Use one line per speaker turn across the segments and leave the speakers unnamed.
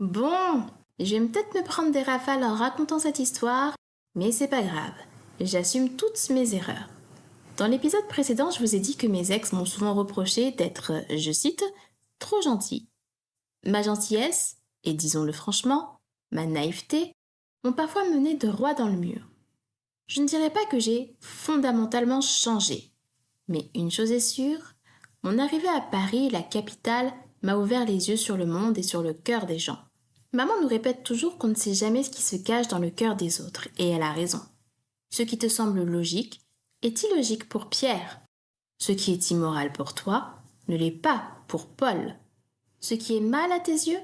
Bon, je vais peut-être me prendre des rafales en racontant cette histoire, mais c'est pas grave. J'assume toutes mes erreurs. Dans l'épisode précédent, je vous ai dit que mes ex m'ont souvent reproché d'être, je cite, trop gentil. Ma gentillesse, et disons-le franchement, ma naïveté, m'ont parfois mené de droit dans le mur. Je ne dirais pas que j'ai fondamentalement changé, mais une chose est sûre, mon arrivée à Paris, la capitale, m'a ouvert les yeux sur le monde et sur le cœur des gens. Maman nous répète toujours qu'on ne sait jamais ce qui se cache dans le cœur des autres, et elle a raison. Ce qui te semble logique est illogique pour Pierre. Ce qui est immoral pour toi ne l'est pas pour Paul. Ce qui est mal à tes yeux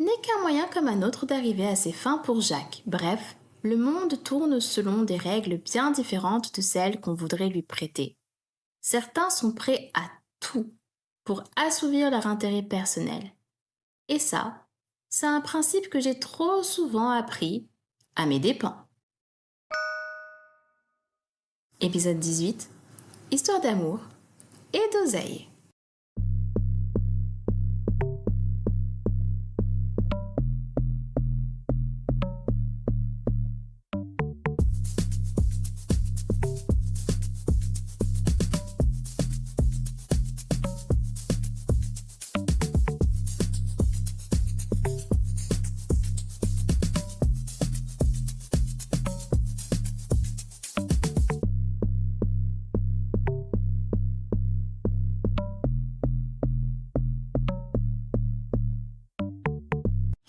n'est qu'un moyen comme un autre d'arriver à ses fins pour Jacques. Bref, le monde tourne selon des règles bien différentes de celles qu'on voudrait lui prêter. Certains sont prêts à tout pour assouvir leur intérêt personnel. Et ça, c'est un principe que j'ai trop souvent appris à mes dépens. Épisode 18. Histoire d'amour et d'oseille.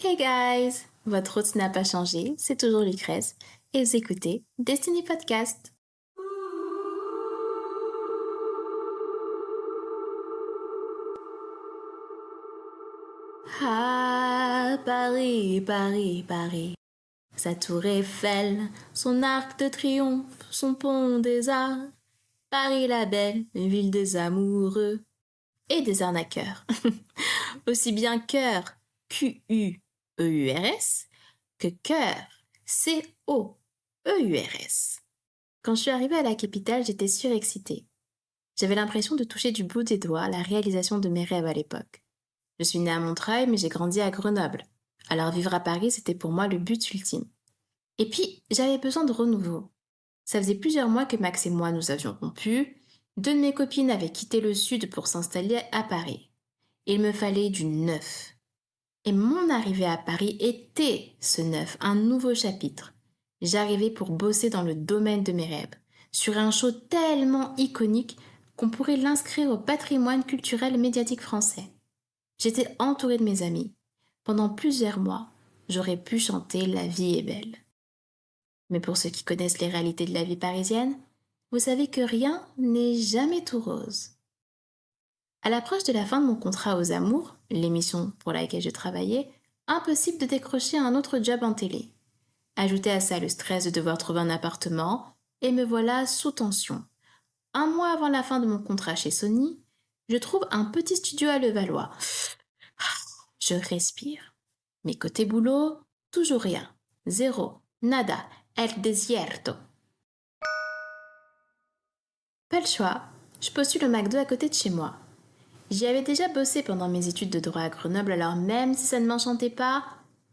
Hey guys! Votre hôte n'a pas changé, c'est toujours Lucrèce, et vous écoutez Destiny Podcast. Ah, Paris, Paris, Paris. Sa tour Eiffel, son arc de triomphe, son pont des arts. Paris la belle, ville des amoureux et des arnaqueurs. Aussi bien cœur, Q-U-E-U-R-S, que cœur, C-O-E-U-R-S. Quand je suis arrivée à la capitale, j'étais surexcitée. J'avais l'impression de toucher du bout des doigts la réalisation de mes rêves à l'époque. Je suis née à Montreuil, mais j'ai grandi à Grenoble. Alors vivre à Paris, c'était pour moi le but ultime. Et puis, j'avais besoin de renouveau. Ça faisait plusieurs mois que Max et moi nous avions rompu. Deux de mes copines avaient quitté le sud pour s'installer à Paris. Il me fallait du neuf. Et mon arrivée à Paris était ce neuf, un nouveau chapitre. J'arrivais pour bosser dans le domaine de mes rêves, sur un show tellement iconique qu'on pourrait l'inscrire au patrimoine culturel médiatique français. J'étais entourée de mes amis. Pendant plusieurs mois, j'aurais pu chanter La vie est belle. Mais pour ceux qui connaissent les réalités de la vie parisienne, vous savez que rien n'est jamais tout rose. À l'approche de la fin de mon contrat aux Amours, l'émission pour laquelle je travaillais, impossible de décrocher un autre job en télé. Ajoutez à ça le stress de devoir trouver un appartement, et me voilà sous tension. Un mois avant la fin de mon contrat chez Sony, je trouve un petit studio à Levallois. Je respire. Mais côté boulot, toujours rien. Zéro. Nada. El desierto. Pas le choix. Je postule au McDo à côté de chez moi. J'y avais déjà bossé pendant mes études de droit à Grenoble, alors même si ça ne m'enchantait pas,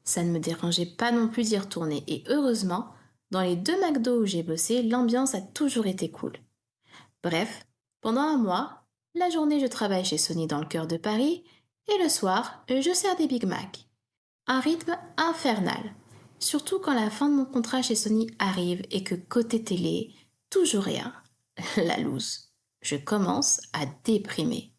ça ne me dérangeait pas non plus d'y retourner. Et heureusement, dans les deux McDo où j'ai bossé, l'ambiance a toujours été cool. Bref, pendant un mois, la journée je travaille chez Sony dans le cœur de Paris, et le soir, je sers des Big Mac. Un rythme infernal, surtout quand la fin de mon contrat chez Sony arrive et que côté télé, toujours rien. La loose. Je commence à déprimer.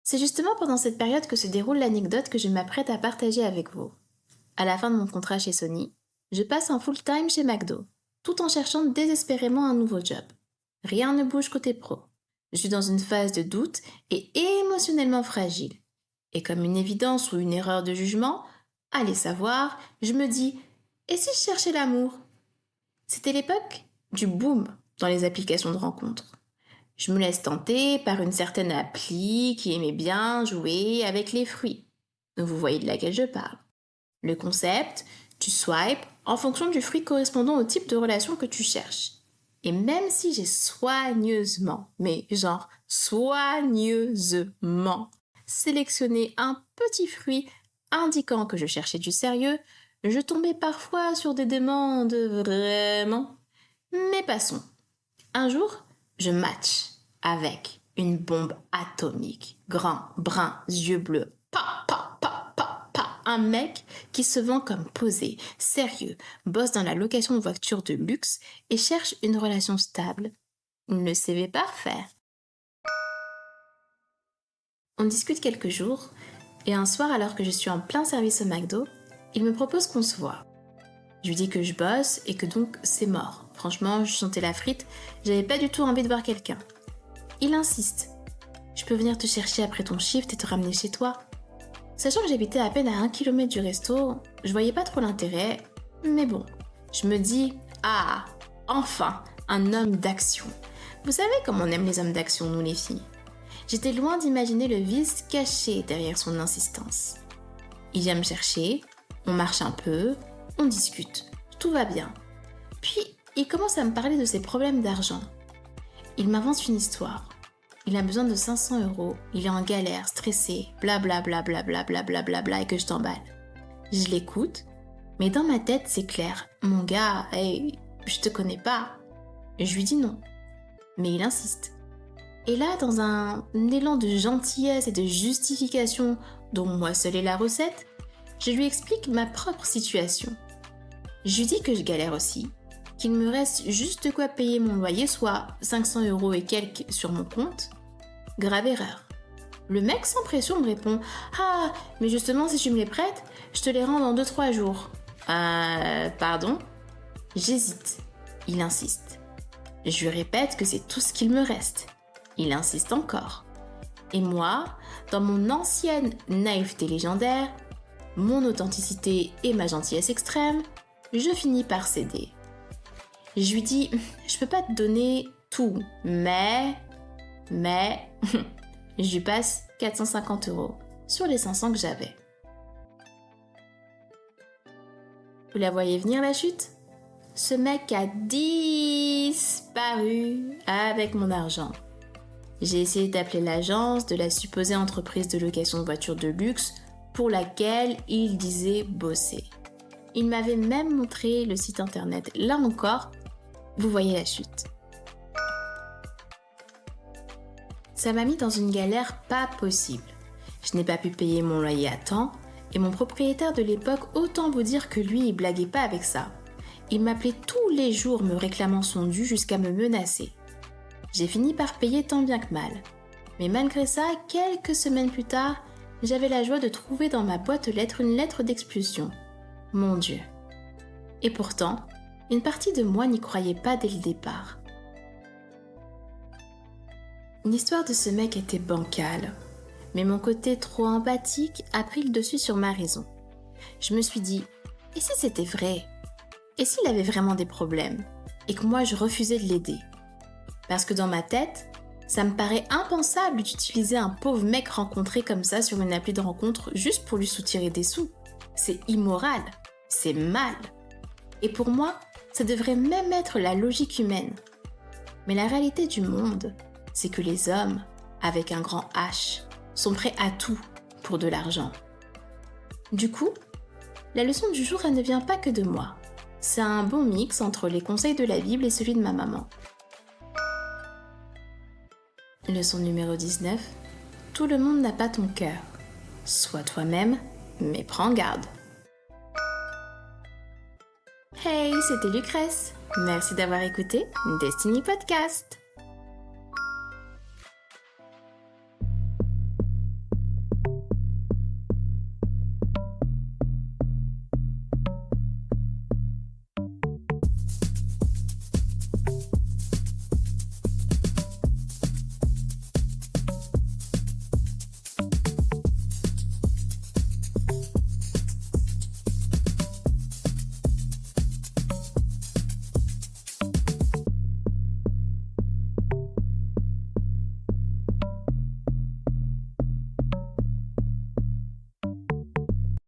C'est justement pendant cette période que se déroule l'anecdote que je m'apprête à partager avec vous. À la fin de mon contrat chez Sony, je passe en full-time chez McDo, tout en cherchant désespérément un nouveau job. Rien ne bouge côté pro. Je suis dans une phase de doute et émotionnellement fragile. Et comme une évidence ou une erreur de jugement, allez savoir, je me dis « Et si je cherchais l'amour ?» C'était l'époque du boom dans les applications de rencontres. Je me laisse tenter par une certaine appli qui aimait bien jouer avec les fruits. Vous voyez de laquelle je parle. Le concept, tu swipes en fonction du fruit correspondant au type de relation que tu cherches. Et même si j'ai soigneusement, mais genre soigneusement, sélectionné un petit fruit indiquant que je cherchais du sérieux, je tombais parfois sur des demandes vraiment. Mais passons. Un jour, je match avec une bombe atomique, grand, brun, yeux bleus, un mec qui se vend comme posé, sérieux, bosse dans la location de voitures de luxe et cherche une relation stable. Le CV parfait. On discute quelques jours et un soir, alors que je suis en plein service au McDo, il me propose qu'on se voit. Je lui dis que je bosse et que donc c'est mort. Franchement, je sentais la frite, j'avais pas du tout envie de voir quelqu'un. Il insiste. Je peux venir te chercher après ton shift et te ramener chez toi. Sachant que j'habitais à peine à 1 km du resto, je voyais pas trop l'intérêt, mais bon, je me dis, ah, enfin, un homme d'action. Vous savez comme on aime les hommes d'action, nous les filles. J'étais loin d'imaginer le vice caché derrière son insistance. Il vient me chercher, on marche un peu, on discute, tout va bien. Puis, il commence à me parler de ses problèmes d'argent. Il m'invente une histoire. Il a besoin de 500 €, il est en galère, stressé, blablabla, et que je t'emballe. Je l'écoute, mais dans ma tête, c'est clair. Mon gars, hey, je te connais pas. Je lui dis non. Mais il insiste. Et là, dans un élan de gentillesse et de justification dont moi seule est la recette, je lui explique ma propre situation. Je lui dis que je galère aussi, qu'il me reste juste de quoi payer mon loyer, soit 500 € et quelques sur mon compte. Grave erreur. Le mec sans pression me répond « Ah, mais justement si tu me les prêtes, je te les rends dans 2-3 jours. » Pardon ? J'hésite. Il insiste. Je lui répète que c'est tout ce qu'il me reste. Il insiste encore. Et moi, dans mon ancienne naïveté légendaire, mon authenticité et ma gentillesse extrême, je finis par céder. Je lui dis « Je peux pas te donner tout, mais... » je lui passe 450 € sur les 500 que j'avais. Vous la voyez venir la chute ? Ce mec a disparu avec mon argent. J'ai essayé d'appeler l'agence de la supposée entreprise de location de voitures de luxe pour laquelle il disait bosser. Il m'avait même montré le site internet. Là encore, vous voyez la chute. Ça m'a mis dans une galère pas possible. Je n'ai pas pu payer mon loyer à temps et mon propriétaire de l'époque, autant vous dire que lui, il blaguait pas avec ça. Il m'appelait tous les jours me réclamant son dû jusqu'à me menacer. J'ai fini par payer tant bien que mal. Mais malgré ça, quelques semaines plus tard, j'avais la joie de trouver dans ma boîte aux lettres une lettre d'expulsion. Mon Dieu. Et pourtant, une partie de moi n'y croyait pas dès le départ. L'histoire de ce mec était bancale, mais mon côté trop empathique a pris le dessus sur ma raison. Je me suis dit, et si c'était vrai ? Et s'il avait vraiment des problèmes ? Et que moi je refusais de l'aider ? Parce que dans ma tête, ça me paraît impensable d'utiliser un pauvre mec rencontré comme ça sur une appli de rencontre juste pour lui soutirer des sous. C'est immoral, c'est mal. Et pour moi, ça devrait même être la logique humaine. Mais la réalité du monde, c'est que les hommes, avec un grand H, sont prêts à tout pour de l'argent. Du coup, la leçon du jour, elle ne vient pas que de moi. C'est un bon mix entre les conseils de la Bible et celui de ma maman. Leçon numéro 19. Tout le monde n'a pas ton cœur. Sois toi-même, mais prends garde. Hey, c'était Lucrèce. Merci d'avoir écouté Destiny Podcast.